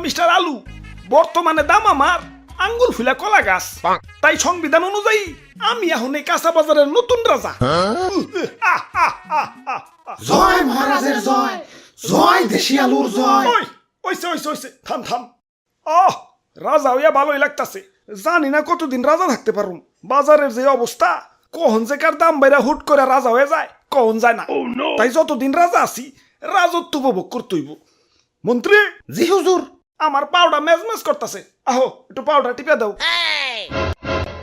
Mister আলু, বর্তমানে দাম আমার আঙ্গুল ফুলা কলা গাছ। তাই সংবিধান অনুযায়ী আমি এখন এই কাঁচা বাজারের নতুন রাজা। জয় মহারাজের জয়, জয় দেশি আলুর জয়। ওই ওইসে ওইসে ওইসে থাম থাম। আহ, রাজা হইয়া ভালোই লাগতাছে। জানি না কতদিন রাজা থাকতে পারুম। বাজারের যে অবস্থা, কখন যে কার দাম বাইরা হুট করে রাজা হয়ে যায় কখন যায় না। তাই যতদিন রাজা আছি রাজত্ব উপভোগ করতে হইব। মন্ত্রী, জি হুজুর। আমার পাউডা মেজমেজ করতেছে, আহো একটু পাউডার টিপে দাও।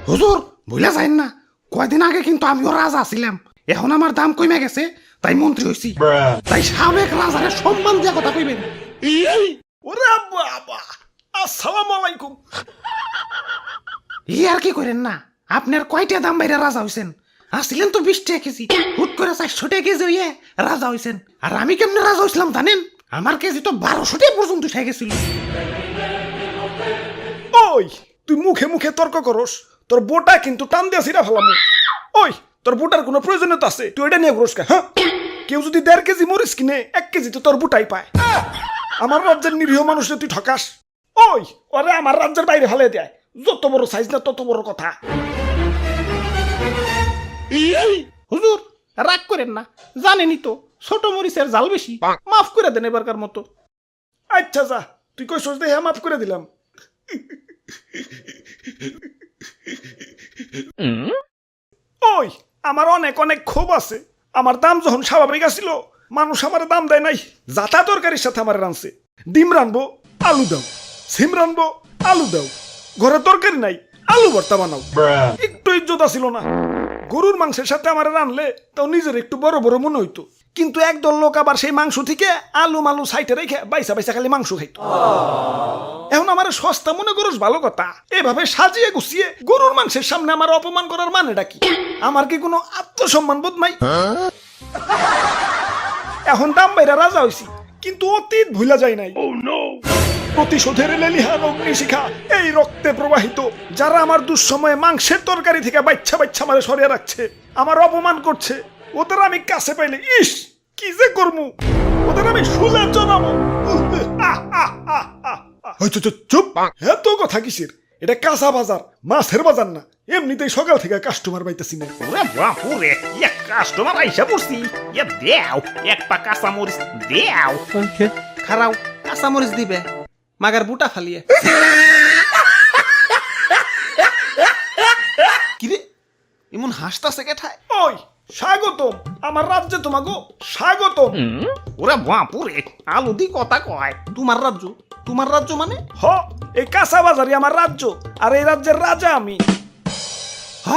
হুজুর ভুলে যাইন না, কয়দিন আগে কিন্তু আমিও রাজা ছিলাম, এখন আমার দাম কমে গেছে তাই মন্ত্রী হইছি। তাই সাবেক রাজারে সম্মান দিয়া কথা কইবেন। ওরে বাবা, আসসালামু আলাইকুম। ই আর কি করেন না, আপনার কয়টা দাম বাইরে রাজা হইছেন? আসছিলেন তো 20 টাকা কেজি, হুট করে 400 টাকা কেজি হইয়ে রাজা হইছেন। আর আমি কেমনে রাজা হইছিলাম জানেন? আমার কেজি তো 1200 টাকা পর্যন্ত উঠে গেছিল। ওই তুই মুখে মুখে তর্ক করস, তোর বোটা কিন্তু টান দিয়া ছিড়া ফেলামু। ওই তোর বোটার কোনো প্রয়োজনীয়তা আছে? তুই এটা নিয়ে ঘুরস কে? হ্যাঁ, কেউ যদি 1.5 কেজি মরিচ কিনে 1 কেজি তো তোর বোটাই পায়। আমার রাজ্যের নিরীহ মানুষে তুই ঠকাস। ওই ওরে আমার রাজ্যের বাইরে ফেলে দেয়। যত বড় সাইজ না তত বড় কথা। হুজুর রাগ করেন না, জানেনই তো ছোট মরিচের জাল বেশি, মাফ করে দেন এবারকার মতো। আচ্ছা যা, তুই কই সোচ দেহে মাফ করে দিলাম। ওই আমার অনেক অনেক ক্ষোভ আছে। আমার দাম যখন স্বাভাবিক আসিল, মানুষ আমার দাম দেয় নাই। যাতা তরকারির সাথে আমার রানছে। ডিম রানবো, আলু দাও। সিম রানবো, আলু দাও। ঘরে তরকারি নাই, আলু ভর্তা বানাও। একটু ইজ্জত আসিল না। গরুর মাংসের সাথে আমার রানলে তাও নিজের একটু বড় বড় মনে হইতো। কিন্তু একদল লোক আবার সেই মাংস থেকে আলু মালু সাইটে রেখে বাইসা বাইসা খালি মাংস খাইতো। এখন আমার সস্তা মনে করস ভালো কথা। এভাবে সাজিয়ে গুছিয়ে গরুর মাংসের সামনে আমার অপমান করার মানেটা কি? আমার কি কোনো আত্মসম্মান বোধ নাই? এখন দাম বাইরা রাজা হইছি, কিন্তু অতীত ভুলা যায় নাই। প্রতিশোধের লেলিহান অগ্নিশিখা এই রক্তে প্রবাহিত। যারা আমার দুঃসময়ে মাংসের তরকারি থেকে বাচ্চা বাচ্চা মারে সরিয়ে রাখছে, আমার অপমান করছে, ওদের আমি কাছে পাইলে ইস কি যে করমু, ওদের আমি শুলে জানাবো। চুপ, এত কথা কিসের? এটা কাঁচা বাজার, মাছের বাজার না। এমনিতেই সকাল থেকে কাস্টমার পাইতেছি না। ওরে বাপুরে, ইয়া কাস্টমার আইসা পড়ছি। ইয়া দেও এক পা কাঁচা মরিচ দেও। খারাও কাঁচা মরিচ দিবে, মাগার বুটা ফালিয়ে। কিরে এমন হাসতাছে কেঠায়? ওই স্বাগতম, আমার রাজ্যে তোমাকে স্বাগতম। ওরে বাপুরে, আলু দি কথা কয়। তোমার রাজ্য? তোমার রাজ্য মানে? হ, এই কাঁচা বাজারই আমার রাজ্য, আর এই রাজ্যের রাজা আমি। হ,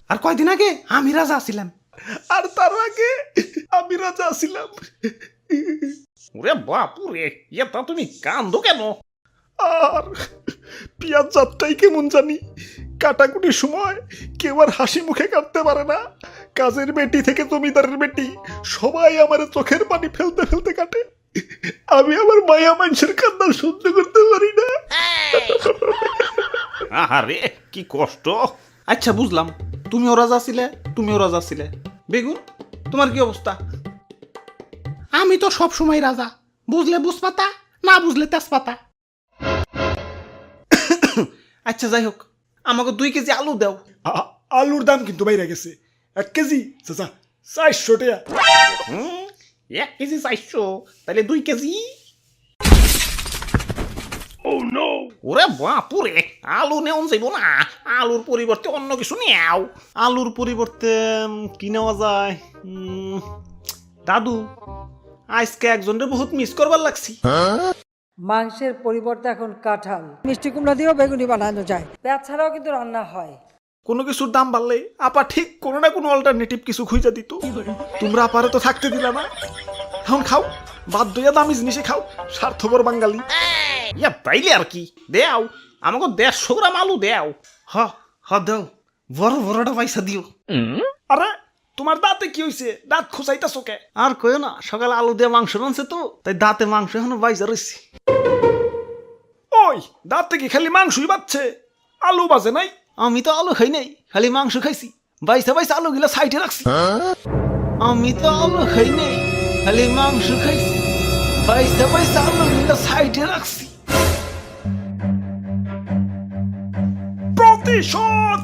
আর কয়দিন আগে আমি রাজা ছিলাম। আর তার আগে আমি রাজা ছিলাম। ওরে বাপুরে, ইয়া তা তুমি কান্দো কেন? আর পিয়াজ যাত্রাই কেমন জানি। কাটাকুটির সময় কেউ আর হাসি মুখে কাটতে পারে না। কাজের বেটি থেকে জমিদারের বেটি সবাই আমার চোখের পানি ফেলতে ফেলতে কাটে। আমি আমার মায়া মানুষের কান্না সহ্য করতে পারি না। আহারে কি কষ্ট। আচ্ছা বুঝলাম, তুমিও রাজা ছিলে, তুমিও রাজা ছিলে। বেগুন তোমার কি অবস্থা? আমি তো সব সময় রাজা, বুঝলে বুঝপাতা, না বুঝলে তেজপাতা। আচ্ছা যাই হোক, আমাকে 2 কেজি আলু দাও। আলুর দাম কিন্তু বাইরে গেছে। 1 কেজি চাচা 400 টাকা। 1 কেজি 400, তাহলে 2 কেজি। ওরে বাপুরে, আলু নেওয়া যাইব না। আলুর পরিবর্তে অন্য কিছু নেও। আলুর পরিবর্তে কি নেওয়া যায়? দাদু, আজকে একজনের বহুত মিস করবার লাগছি। মাংসের পরিবর্তে এখন কাঁঠাল, মিষ্টি কুমড়া দিয়েও বেগুনি বানানো যায়। পেঁয়াজ ছাড়াও কিন্তু রান্না হয়। কোনো কিছুর দাম বাড়লে আপা ঠিক কোনো না কোনো অল্টারনেটিভ কিছু খুঁজে দিত। তোমরা আপারে তো থাকতে দিলা না। এখন খাও, বাদ দইয়া দামি জিনিসে খাও, স্বার্থপর বাঙালি। ইয়া তাইলে আর কি, দেও আমাকে 150 গ্রাম আলু দেও। হ হ দাও, বড় বড়টা পয়সা দিও। আরে তোমার দাঁতে কি হইছে? দাঁত খুঁচাইতাছো কে? আর কইও না, সকালে আলু দিয়ে মাংস রানছে তো, তাই দাঁতে মাংস এখনো বাইজা রয়েছে। ওই দাঁতে কি খালি মাংসই বাচ্ছে, আলু বাজে নাই? আমি তো আলু খাই নাই, খালি মাংস খাইছি। বাইসা বাইসা আলু গিলা সাইডে রাখছি। আমি তো আলু খাই নাই, খালি মাংস খাইছি। বাইসা বাইসা আলু গিলা সাইডে রাখছি। প্রতিশোধ।